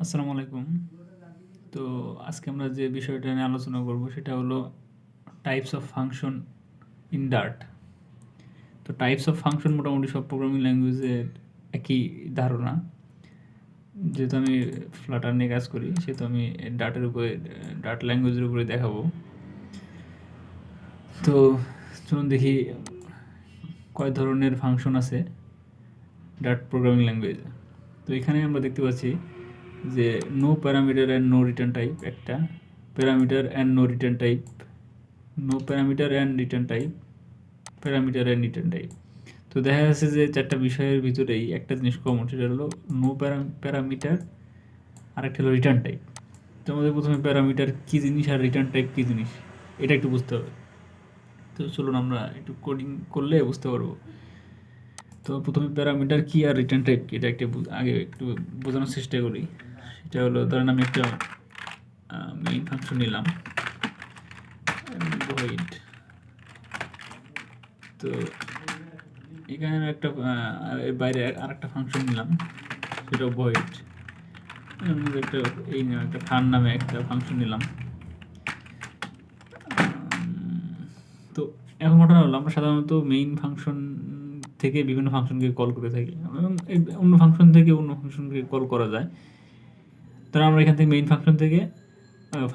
আসসালামু আলাইকুম। তো আজকে আমরা যে বিষয়টা নিয়ে আলোচনা করব সেটা হলো types of function in Dart. তো টাইপস অফ ফাংশন মোটামুটি সব প্রোগ্রামিং ল্যাঙ্গুয়েজের একই ধারণা। যেহেতু আমি ফ্লাটার নিয়ে কাজ করি সেহেতু আমি ডার্ট ল্যাঙ্গুয়েজের উপরে দেখাবো। তো চলুন দেখি কয় ধরনের ফাংশন আছে ডার্ট প্রোগ্রামিং ল্যাঙ্গুয়েজে। তো এখানে আমরা দেখতে পাচ্ছি যে no parameter and no return type একটা, parameter and no return type, no parameter and return type, parameter and return type. তো দেখা যাচ্ছে যে চারটা বিষয়ের ভিতরেই একটা জিনিস কমন, সেটা হলো নো প্যারামিটার আর একটা হলো রিটার্ন টাইপ। তো আমাদের প্রথমে প্যারামিটার কী জিনিস আর রিটার্ন টাইপ কী জিনিস এটা একটু বুঝতে হবে। তো চলুন আমরা একটু কোডিং করলে বুঝতে পারবো। তো প্রথমে প্যারামিটার কী আর রিটার্ন টাইপ কী এটা আগে একটু বোঝানোর চেষ্টা করি। সেটা হলো ধরেন আমি একটা মেইন ফাংশন নিলাম ভয়েড। তো এখানে আমি একটা এর বাইরে আর একটা ফাংশন নিলাম, সেটা ভয়েড। একটা এই নামে একটা ফান নামে একটা ফাংশন নিলাম। তো এখন ঘটনা হলো আমরা সাধারণত মেইন ফাংশন থেকে বিভিন্ন ফাংশনকে কল করে থাকি এবং অন্য ফাংশন থেকে অন্য ফাংশনকে কল করা যায়। তাহলে আমরা এখান থেকে মেইন ফাংশন থেকে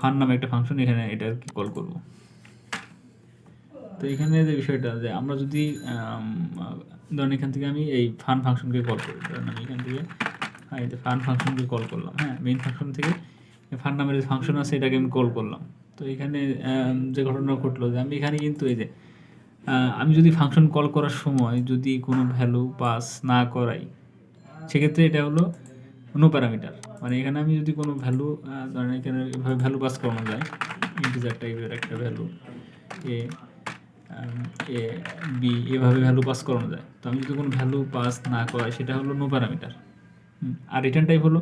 ফান নামে একটা ফাংশন এখানে এটা আর কি কল করবো। তো এখানে যে বিষয়টা যে আমরা যদি ধরেন এখান থেকে আমি এই ফান ফাংশনকে কল করি, ধরেন আমি এখান থেকে এই যে ফান ফাংশনকে কল করলাম, হ্যাঁ মেইন ফাংশন থেকে ফান নামের যে ফাংশন আছে এটাকে আমি কল করলাম। তো এখানে যে ঘটনা ঘটলো যে আমি এখানে কিন্তু এই যে আমি যদি ফাংশন কল করার সময় যদি কোনো ভ্যালু পাস না করাই, সেক্ষেত্রে এটা হলো নো প্যারামিটার। মানে এখানে আমি যদি কোনো ভ্যালু ধরেন এখানে এভাবে ভ্যালু পাস করানো যায়, ইন্টিজার টাইপের একটা ভ্যালু এ বি এভাবে ভ্যালু পাস করানো যায়। তো আমি যদি কোনো ভ্যালু পাস না করাই সেটা হলো নো প্যারামিটার। আর রিটার্ন টাইপ হলো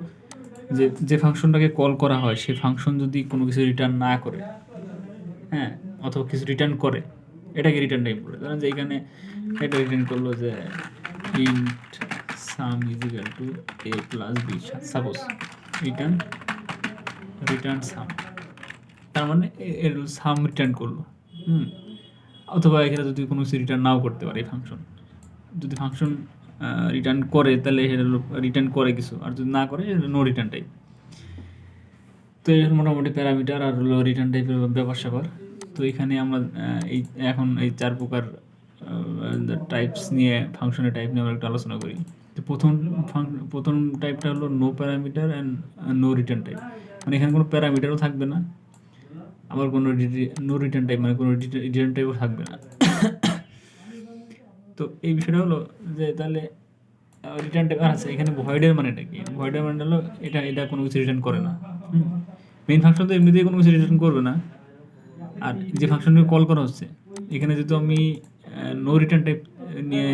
যে ফাংশনটাকে কল করা হয় সেই ফাংশন যদি কোনো কিছু রিটার্ন না করে, হ্যাঁ অথবা কিছু রিটার্ন করে, এটাকে রিটার্ন টাইপ বলে। ধরেন যে এখানে এটা রিটার্ন করলো যে int sum is equal to A plus B, suppose return sum, তার মানে এর সাম রিটার্ন করলো। অথবা এখানে যদি কোনো কিছু রিটার্ন নাও করতে পারে এই ফাংশন, যদি ফাংশন রিটার্ন করে তাহলে সেটা রিটার্ন করে কিছু, আর যদি না করে নো রিটার্ন টাইপ। তো এই মোটামুটি প্যারামিটার আর হলো রিটার্ন টাইপের ব্যাপার স্যাপার। তো এখানে আমরা এখন এই চার প্রকার টাইপস নিয়ে ফাংশনের টাইপ নিয়ে আমরা একটু আলোচনা করি। তো প্রথম টাইপটা হলো no parameter and no return type. মানে এখানে কোনো প্যারামিটারও থাকবে না, আবার কোনো নো রিটার্ন টাইপ মানে কোনো রিটার্ন টাইপও থাকবে না। তো এই বিষয়টা হলো যে তাহলে রিটার্ন টাইপ আছে এখানে ভয়েডের মানেটা কি? ভয়েডের মানে হলো এটা কোনো কিছু রিটার্ন করে না। মেইন ফাংশন তো এমনিতেই কোনো কিছু রিটার্ন করবে না। আর যে ফাংশনকে কল করা হচ্ছে এখানে যেহেতু আমি নো রিটার্ন টাইপ নিয়ে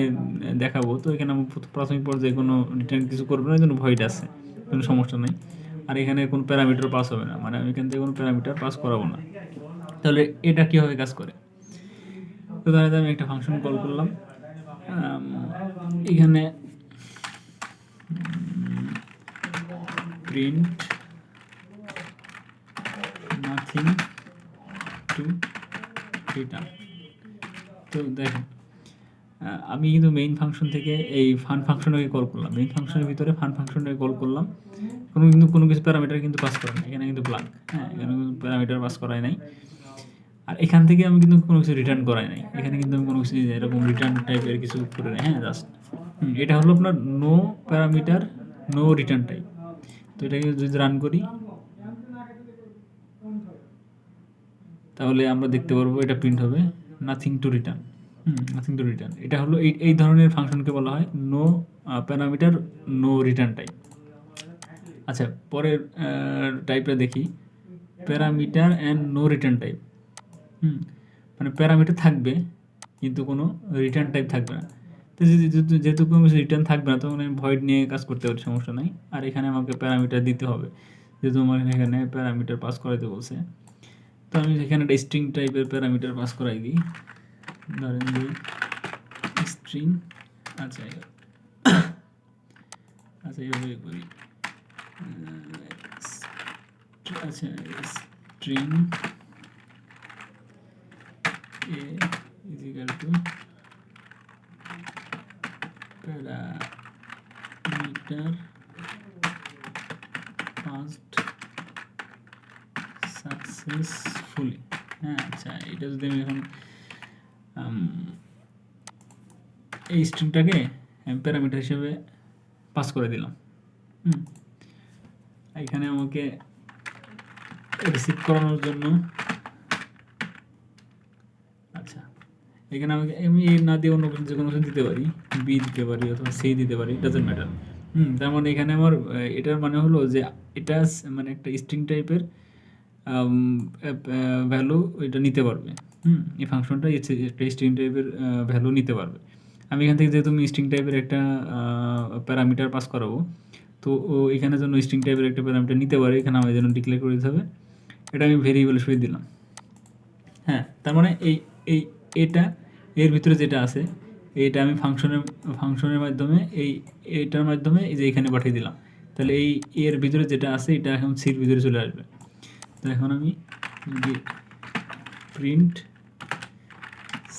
দেখাবো, তো এখানে আমি প্রাথমিক পর্যায়ে কোনো রিটার্ন কিছু করবো না, এই জন্য ভয়েড আছে, কোনো সমস্যা নেই। আর এখানে কোনো প্যারামিটার পাস হবে না, মানে আমি এখান থেকে কোনো প্যারামিটার পাস করাবো না। তাহলে এটা কীভাবে কাজ করে? তো তাহলে আমি একটা ফাংশন কল করলাম, এখানে প্রিন্ট নাথিং টু রিটার্ন। তো দেখেন আমি কিন্তু মেইন ফাংশন থেকে এই ফান ফাংশনটাকে কল করলাম, মেইন ফাংশনের ভিতরে ফান ফাংশনটাকে কল করলাম, কোনো কিছু প্যারামিটার কিন্তু পাস করা নাই, এখানে কিন্তু ব্ল্যাঙ্ক, হ্যাঁ এখানে কোনো প্যারামিটার পাস করাই নাই। আর এখান থেকে আমি কিন্তু কোনো কিছু রিটার্ন করাই নাই, এখানে কিন্তু আমি কোনো কিছু এরকম রিটার্ন টাইপের কিছু করে নাই, হ্যাঁ জাস্ট এটা হলো আপনার no parameter no return type. তো এটাকে যদি রান করি তাহলে আমরা দেখতে পারবো এটা প্রিন্ট হবে nothing to return. Nothing to return এটা হলো এই ধরনের ফাংশনকে বলা হয় no parameter no return type. আচ্ছা পরের টাইপটা দেখি, parameter and no return type. মানে প্যারামিটার থাকবে কিন্তু কোনো রিটার্ন টাইপ থাকবে না। তো যেহেতু কোনো কিছু রিটার্ন থাকবে না তখন আমি ভয়েড নিয়ে কাজ করতে পারি, সমস্যা নাই। আর এখানে আমাকে প্যারামিটার দিতে হবে, যেহেতু আমার এখানে প্যারামিটার পাস করাইতে বলছে। তো আমি এখানে একটা স্ট্রিং টাইপের প্যারামিটার পাস করাই দিই, ধরেন দিই স্ট্রিং। আচ্ছা আচ্ছা এইভাবে করি, আচ্ছা string A is equal two parameter passed successfully. হ্যাঁ আচ্ছা, এটা যদি আমি এখন এই স্ট্রিংটাকে আমি প্যারামিটার হিসেবে পাস করে দিলাম। এখানে আমাকে রিসিভ করানোর জন্য আচ্ছা এখানে আমাকে আমি এ না দিয়ে অন্য কিছু যে কোনো কিছু দিতে পারি, বি দিতে পারি অথবা সি দিতে পারি, ডাজেন্ট ম্যাটার। তার মানে এখানে আমার এটার মানে হলো যে এটা মানে একটা স্ট্রিং টাইপের ভ্যালু এটা নিতে পারবে। এই ফাংশনটা একটা স্ট্রিং টাইপের ভ্যালু নিতে পারবে। আমি এখান থেকে যেহেতু আমি স্ট্রিং টাইপের একটা প্যারামিটার পাস করাবো, তো এখানে জন্য স্ট্রিং টাইপের একটা প্যারামিটার নিতে পারে, এখানে আমার জন্য ডিক্লেয়ার করে দিতে হবে। এটা আমি ভেরিয়েবল হিসেবে দিলাম। হ্যাঁ, তার মানে এটা এর ভিতরে যেটা আছে এইটা আমি ফাংশনের মাধ্যমে এইটার মাধ্যমে এই যে এখানে পাঠিয়ে দিলাম। তাহলে এর ভিতরে যেটা আছে এটা এখন সির ভিতরে চলে আসবে। তো এখন আমি যদি প্রিন্ট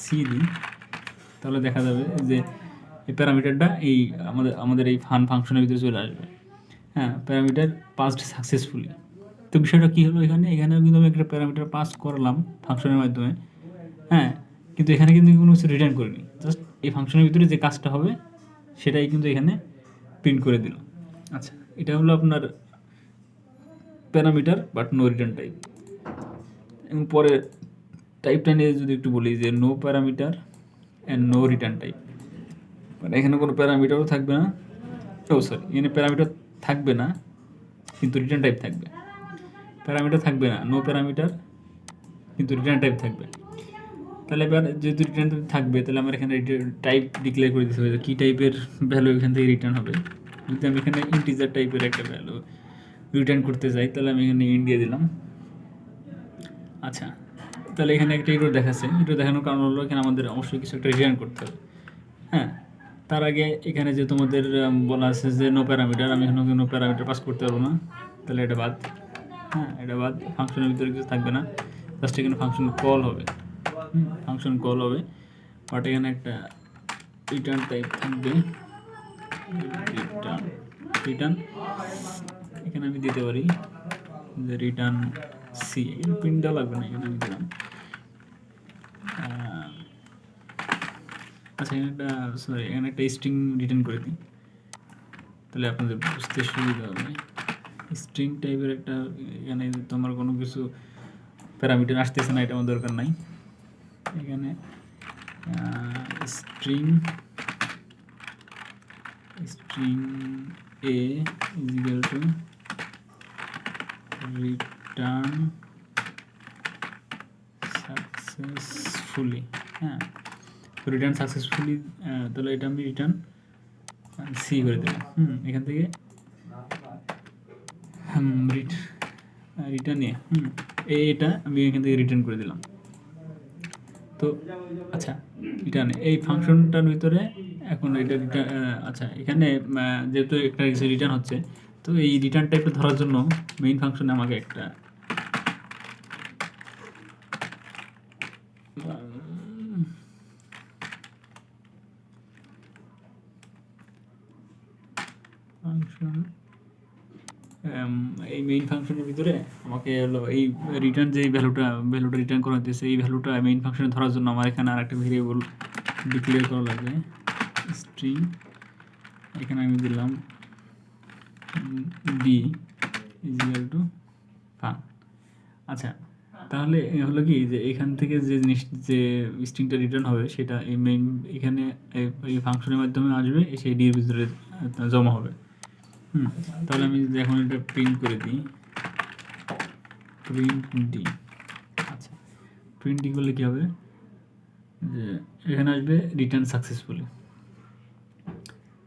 সি দিই তাহলে দেখা যাবে যে এই প্যারামিটারটা এই আমাদের এই ফাংশনের ভিতরে চলে আসবে। হ্যাঁ, প্যারামিটার পাসড সাকসেসফুলি। তো বিষয়টা কী হলো, এখানেও কিন্তু আমি একটা প্যারামিটার পাস করলাম ফাংশনের মাধ্যমে। হ্যাঁ, কিন্তু এখানে কিন্তু কোনো কিছু রিটার্ন করিনি, জাস্ট এই ফাংশনের ভিতরে যে কাজটা হবে সেটাই কিন্তু এখানে প্রিন্ট করে দিল। আচ্ছা, এটা হলো আপনার parameter but no return type. এবং পরে টাইপটা নিয়ে যদি একটু বলি যে no parameter and no return type, মানে এখানে কোনো প্যারামিটারও থাকবে না, এখানে প্যারামিটার থাকবে না কিন্তু রিটার্ন টাইপ থাকবে। প্যারামিটার থাকবে না, নো প্যারামিটার, কিন্তু রিটার্ন টাইপ থাকবে। তাহলে এবার যেহেতু রিটার্ন টাইপ থাকবে তাহলে আমার এখানে টাইপ ডিক্লেয়ার করে দিতে হবে কী টাইপের ভ্যালু এখান থেকে রিটার্ন হবে। যদি আমি এখানে ইন্টিজার টাইপের একটা ভ্যালু রিটার্ন করতে চাই তাহলে আমি এখানে ইন্ট দিয়ে দিলাম। আচ্ছা, তাহলে এখানে একটা এরর দেখাচ্ছে। এরর দেখানোর কারণ হলো এখানে আমাদের অবশ্যই কিছু একটা রিটার্ন করতে হবে। হ্যাঁ, তার আগে এখানে যে তোমাদের বলা আছে যে নো প্যারামিটার, আমি এখানে নো প্যারামিটার পাস করতে পারবো না, তাহলে এটা বাদ। হ্যাঁ, এটা বাদ, ফাংশনের ভিতরে কিছু থাকবে না, জাস্ট এখানে ফাংশন কল হবে। ফাংশন কল হবে, বাট এখানে একটা রিটার্ন টাইপ থাকবে, রিটার্ন এখানে আমি দিতে পারি যে রিটার্ন সি। এখানে প্রিন্ট দেওয়া লাগবে না, এখানে আমি দিলাম। আচ্ছা, এখানে একটা স্ট্রিং রিটার্ন করে দিই, তাহলে আপনাদের বুঝতে সুবিধা হবে। স্ট্রিং টাইপের একটা, এখানে তোমার কোনো কিছু প্যারামিটার আসতেছে না, এটা আমার দরকার নাই। এখানে string A is equal to return successfully. হ্যাঁ, তো রিটার্ন সাকসেসফুলি, তাহলে এটা আমি রিটার্ন সি করে দিলাম। এখান থেকে রিটার্ন এটা আমি এখান থেকে রিটার্ন করে দিলাম। তো আচ্ছা, রিটার্ন এই ফাংশনটার ভিতরে এখন এটা আচ্ছা, এখানে যেহেতু একটা কিছু রিটার্ন হচ্ছে, তো এই রিটার্ন টাইপটা ধরার জন্য মেইন ফাংশনে আমাকে একটা ফাংশন, এই মেইন ফাংশনের ভিতরে আমাকে হলো এই রিটার্ন যে ভ্যালুটা রিটার্ন করা হচ্ছে, এই ভ্যালুটা মেইন ফাংশনে ধরার জন্য আমার এখানে আর একটা ভেরিয়েবল ডিক্লেয়ার করা লাগবে, স্ট্রিং। এখানে আমি দিলাম B is equal to fun. আচ্ছা, তাহলে হলো কি যে এখান থেকে যে স্ট্রিংটা রিটার্ন হবে সেটা এই মেইন এখানে এই ফাংশনের মাধ্যমে আসবে, সেই ডির ভিতরে জমা হবে। তাহলে আমি যদি এখন এটা প্রিন্ট করে দিই, প্রিন্ট ডি। আচ্ছা, প্রিন্ট ডি করলে কী হবে যে এখানে আসবে রিটার্ন সাকসেসফুলি।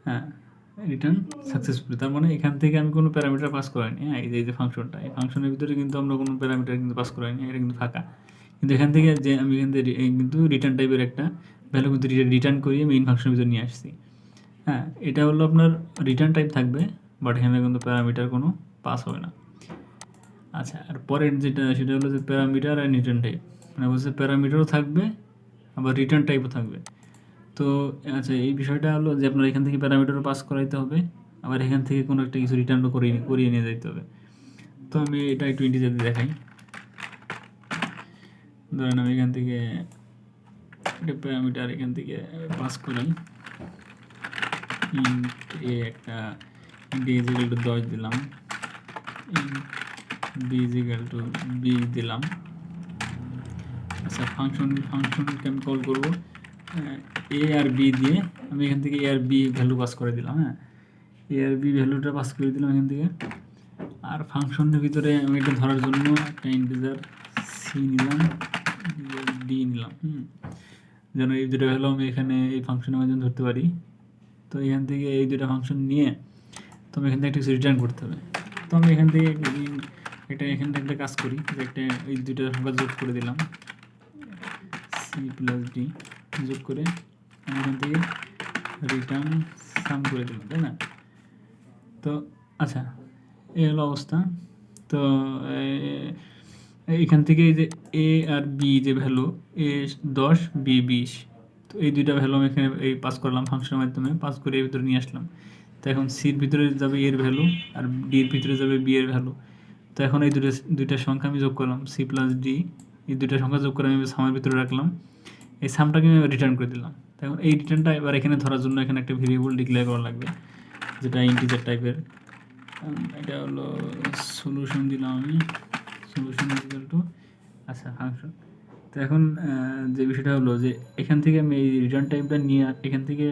হ্যাঁ, রিটার্ন সাকসেসফুলি, তার মানে এখান থেকে আমি কোনো প্যারামিটার পাস করাইনি। হ্যাঁ, এই যে ফাংশনটা, এই ফাংশনের ভিতরে কিন্তু আমরা কোনো প্যারামিটার কিন্তু পাস করাইনি, এটা কিন্তু ফাঁকা। কিন্তু এখান থেকে যে আমি এখান থেকে কিন্তু রিটার্ন টাইপের একটা ভ্যালু কিন্তু রিটার্ন করিয়ে মেইন ফাংশনের ভিতরে নিয়ে আসছি। হ্যাঁ, এটা হলো আপনার রিটার্ন টাইপ থাকবে, বাট এখানে কিন্তু প্যারামিটার কোনো পাস হবে না। আচ্ছা, আর পরের যেটা সেটা হলো যে প্যারামিটার অ্যান্ড রিটার্ন টাইপ। মানে বলছে প্যারামিটারও থাকবে আবার রিটার্ন টাইপও থাকবে। তো আচ্ছা, এই বিষয়টা হলো যে আপনার এখান থেকে প্যারামিটারও পাস করাইতে হবে, আবার এখান থেকে কোনো একটা কিছু রিটার্নও করিয়ে নিয়ে যেতে হবে। তো আমি এটা একটু ইন্টিজার দিয়ে দেখাই। ধরেন আমি এখান থেকে একটা প্যারামিটার এখান থেকে পাস করাই, ইন্ট এ একটা ইন্ট এ ইজিক্যাল টু 10 দিলাম, ইন্ট বি ইজিক্যাল টু 20 দিলাম। আচ্ছা, ফাংশনকে আমি কল করবো এ আর বি দিয়ে। আমি এখান থেকে এ আর বি ভ্যালু পাস করে দিলাম। হ্যাঁ, এ আর বি ভ্যালুটা পাস করে দিলাম এখান থেকে। আর ফাংশনের ভিতরে আমি এটা ধরার জন্য একটা ইন্টিজার সি নিলাম, ডি নিলাম। যেন এই দুটো ভ্যালু আমি এখানে এই ফাংশনের মাধ্যমে ধরতে পারি। তো এখান থেকে এই দুটো ফাংশন নিয়ে তো আমি এখান থেকে একটা রিটার্ন করতে হবে। তো আমি এখান থেকে এখান থেকে একটা কাজ করি, যে একটা এই দুটো সংখ্যা যোগ করে দিলাম, সি প্লাস ডি যোগ করে আমি এখান থেকে রিটার্ন সাম করে দিলাম, তাই না? তো আচ্ছা, এই হলো অবস্থা। তো এখান থেকে যে এ আর বি যে ভ্যালু, এ 10 বি 20, তো এই দুইটা ভ্যালু আমি এখানে এই পাস করলাম ফাংশনের মাধ্যমে, পাস করে এর ভিতরে নিয়ে আসলাম। তো এখন সির ভিতরে যাবে এর ভ্যালু আর ডির ভিতরে যাবে বি এর ভ্যালু। তো এখন এই দুইটা সংখ্যা আমি যোগ করলাম, সি প্লাস ডি, এই দুইটা সংখ্যা যোগ করে আমি সামের ভিতরে রাখলাম, এই সামটাকে আমি রিটার্ন করে দিলাম। তো এখন এই রিটার্নটা এবার এখানে ধরার জন্য এখানে একটা ভেরিয়েবল ডিক্লেয়ার করা লাগবে, যেটা ইন্টিজার টাইপের। এটা হলো সলিউশন দিলাম আমি, সলিউশন ইকুয়াল টু আচ্ছা ফাংশন। তো এখন যে বিষয়টা হলো যে এখান থেকে আমি এই রিটার্ন টাইপটা নিয়ে এখান থেকে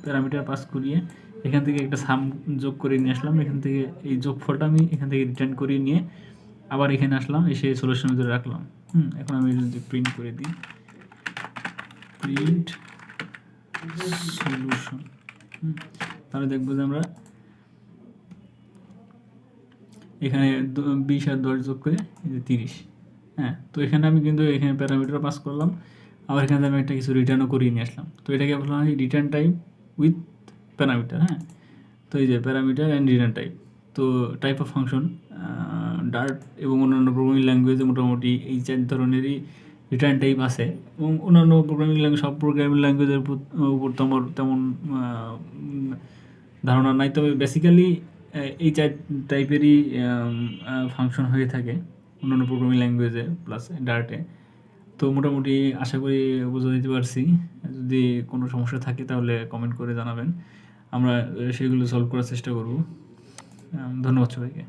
প্যারামিটার পাস করিয়ে এখান থেকে একটা সাম যোগ করে নিয়ে আসলাম, এখান থেকে এই যোগফলটা আমি এখান থেকে রিটার্ন করিয়ে নিয়ে আবার এখানে আসলাম, এসে সলিউশনের ভিতরে রাখলাম। এখন আমি যদি প্রিন্ট করে দিই, প্রিন্ট সলিউশন, তাহলে দেখবো যে আমরা এখানে 20 আর 10 যোগ করে 30। হ্যাঁ, তো এখানে আমি কিন্তু এখানে প্যারামিটার পাস করলাম, আবার এখানে আমি একটা কিছু রিটার্নও করিয়ে নিয়ে আসলাম। তো এটাকে বলা হয় রিটার্ন টাইপ উইথ প্যারামিটার। হ্যাঁ, তো এই যে প্যারামিটার অ্যান্ড রিটার্ন টাইপ। তো টাইপ অফ ফাংশন ডার্ট এবং অন্যান্য প্রোগ্রামিং ল্যাঙ্গুয়েজে মোটামুটি এই 4 ধরনেরই রিটার্ন টাইপ আছে, এবং অন্যান্য প্রোগ্রামিং ল্যাঙ্গুয়েজ, সব প্রোগ্রামিং ল্যাঙ্গুয়েজের উপর তেমন ধারণা নাই, তবে বেসিক্যালি এই 4 টাইপেরই ফাংশন হয়ে থাকে অন্যান্য প্রোগ্রামিং ল্যাঙ্গুয়েজে প্লাস ডার্টে। তো মোটামুটি আশা করি বুঝে দিতে পারছি। যদি কোনো সমস্যা থাকে তাহলে কমেন্ট করে জানাবেন, আমরা সেগুলো সলভ করার চেষ্টা করব। ধন্যবাদ সবাইকে।